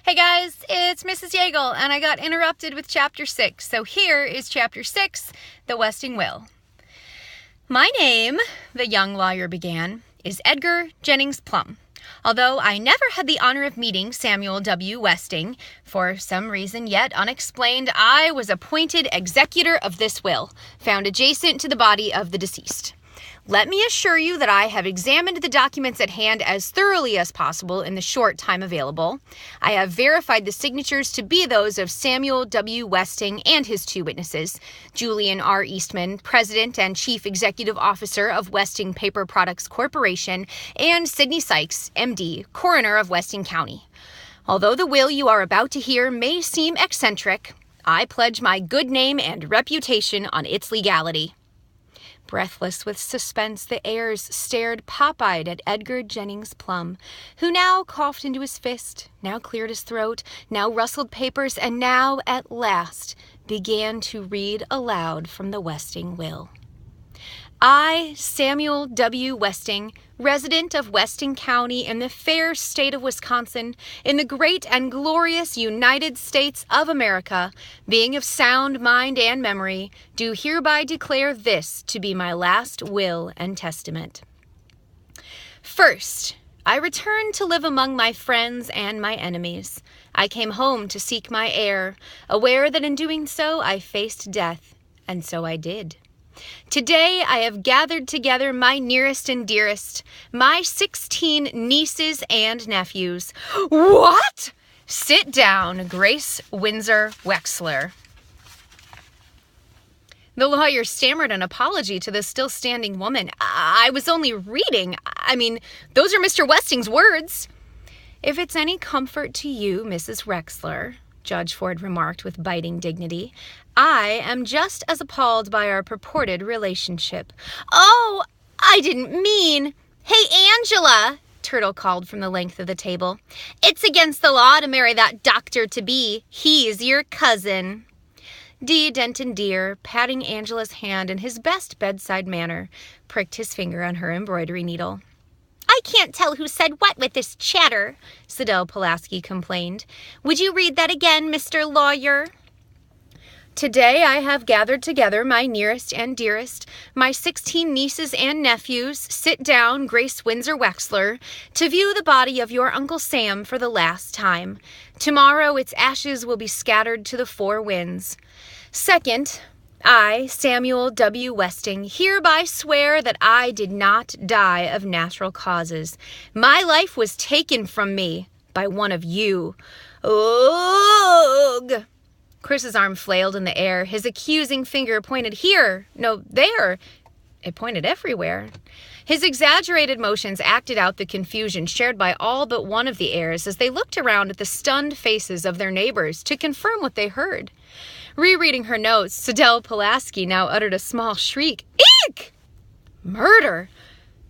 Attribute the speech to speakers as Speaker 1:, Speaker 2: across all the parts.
Speaker 1: Hey guys, it's Mrs. Yeagle, and I got interrupted with Chapter 6, so here is Chapter 6, The Westing Will. My name, the young lawyer began, is Edgar Jennings Plum. Although I never had the honor of meeting Samuel W. Westing, for some reason yet unexplained, I was appointed executor of this will, found adjacent to the body of the deceased. Let me assure you that I have examined the documents at hand as thoroughly as possible in the short time available. I have verified the signatures to be those of Samuel W. Westing and his two witnesses, Julian R. Eastman, President and Chief Executive Officer of Westing Paper Products Corporation, and Sidney Sykes, M.D., Coroner of Westing County. Although the will you are about to hear may seem eccentric, I pledge my good name and reputation on its legality. Breathless with suspense, the heirs stared pop-eyed at Edgar Jennings Plum, who now coughed into his fist, now cleared his throat, now rustled papers, and now, at last, began to read aloud from the Westing will. I, Samuel W. Westing, resident of Westing County in the fair state of Wisconsin, in the great and glorious United States of America, being of sound mind and memory, do hereby declare this to be my last will and testament. First, I returned to live among my friends and my enemies. I came home to seek my heir, aware that in doing so I faced death, and so I did. Today I have gathered together my nearest and dearest, my 16 nieces and nephews. What? Sit down, Grace Windsor Wexler. The lawyer stammered an apology to the still standing woman. I was only reading. Those are Mr. Westing's words. If it's any comfort to you, Mrs. Wexler, Judge Ford remarked with biting dignity, I am just as appalled by our purported relationship. Oh, I didn't mean. Hey, Angela, Turtle called from the length of the table. It's against the law to marry that doctor-to-be. He's your cousin. D. Denton Deer, patting Angela's hand in his best bedside manner, pricked his finger on her embroidery needle. I can't tell who said what with this chatter, Sidel Pulaski complained. Would you read that again, Mr. Lawyer? Today I have gathered together my nearest and dearest, my 16 nieces and nephews, sit down, Grace Windsor Wexler, to view the body of your Uncle Sam for the last time. Tomorrow its ashes will be scattered to the four winds. Second, I, Samuel W. Westing, hereby swear that I did not die of natural causes. My life was taken from me by one of you. Ugh! Chris's arm flailed in the air. His accusing finger pointed here. No, there. It pointed everywhere. His exaggerated motions acted out the confusion shared by all but one of the heirs as they looked around at the stunned faces of their neighbors to confirm what they heard. Rereading her notes, Sidel Pulaski now uttered a small shriek. Eek! Murder?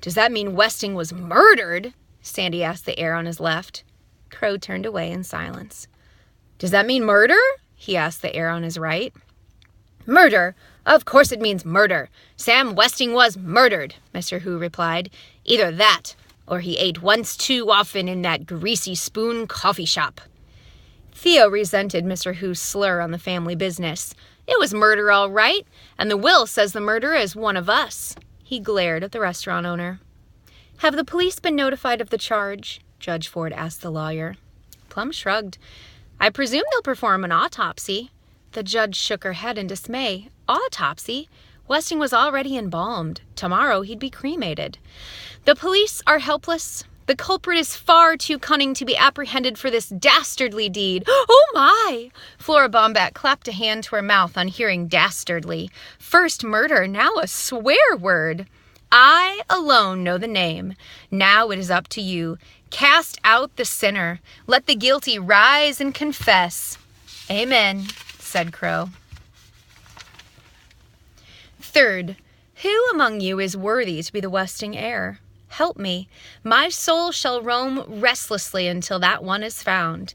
Speaker 1: Does that mean Westing was murdered? Sandy asked the heir on his left. Crow turned away in silence. Does that mean murder? He asked the heir on his right. Murder? Of course it means murder. Sam Westing was murdered, Mr. Hu replied. Either that, or he ate once too often in that greasy spoon coffee shop. Theo resented Mr. Hu's slur on the family business. It was murder all right, and the will says the murderer is one of us. He glared at the restaurant owner. Have the police been notified of the charge? Judge Ford asked the lawyer. Plum shrugged. I presume they'll perform an autopsy. The judge shook her head in dismay. Autopsy? Westing was already embalmed. Tomorrow he'd be cremated. The police are helpless. The culprit is far too cunning to be apprehended for this dastardly deed. Oh, my! Flora Bombat clapped a hand to her mouth on hearing dastardly. First murder, now a swear word. I alone know the name. Now it is up to you. Cast out the sinner. Let the guilty rise and confess. Amen, said Crow. Third, who among you is worthy to be the Westing heir? Help me. My soul shall roam restlessly until that one is found.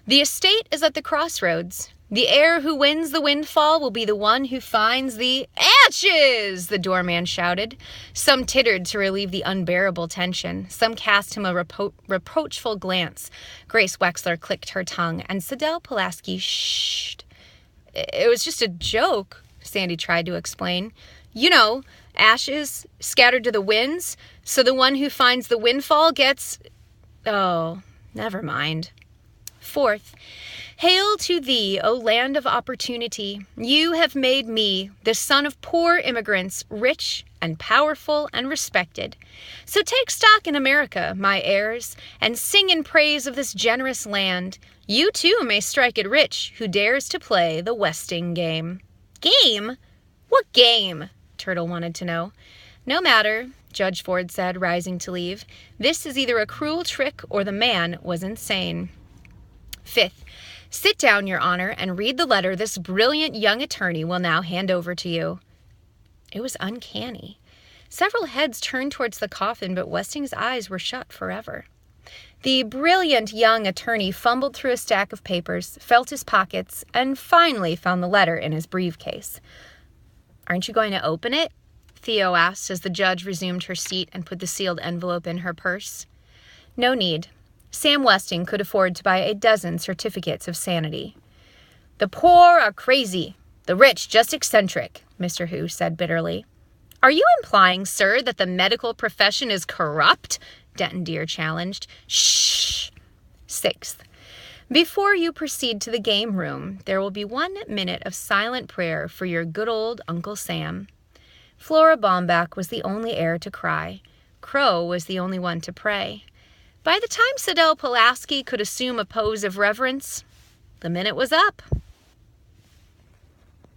Speaker 1: The estate is at the crossroads. The heir who wins the windfall will be the one who finds the ashes, the doorman shouted. Some tittered to relieve the unbearable tension. Some cast him a reproachful glance. Grace Wexler clicked her tongue, and Sidel Pulaski shh. It was just a joke, Sandy tried to explain. You know, ashes scattered to the winds, so the one who finds the windfall gets... Oh, never mind. Fourth, hail to thee, O land of opportunity. You have made me, the son of poor immigrants, rich and powerful and respected. So take stock in America, my heirs, and sing in praise of this generous land. You too may strike it rich who dares to play the westing game. Game? What game? Turtle wanted to know. No matter, Judge Ford said, rising to leave. This is either a cruel trick or the man was insane. Fifth, sit down, Your Honor, and read the letter this brilliant young attorney will now hand over to you. It was uncanny. Several heads turned towards the coffin, but Westing's eyes were shut forever. The brilliant young attorney fumbled through a stack of papers, felt his pockets, and finally found the letter in his briefcase. Aren't you going to open it? Theo asked as the judge resumed her seat and put the sealed envelope in her purse. No need. Sam Westing could afford to buy a dozen certificates of sanity. The poor are crazy, the rich just eccentric, Mr. Hu said bitterly. Are you implying, sir, that the medical profession is corrupt? Denton Deer challenged. Shh. Sixth, before you proceed to the game room, there will be 1 minute of silent prayer for your good old Uncle Sam. Flora Baumbach was the only heir to cry. Crow was the only one to pray. By the time Sidel Pulaski could assume a pose of reverence, the minute was up.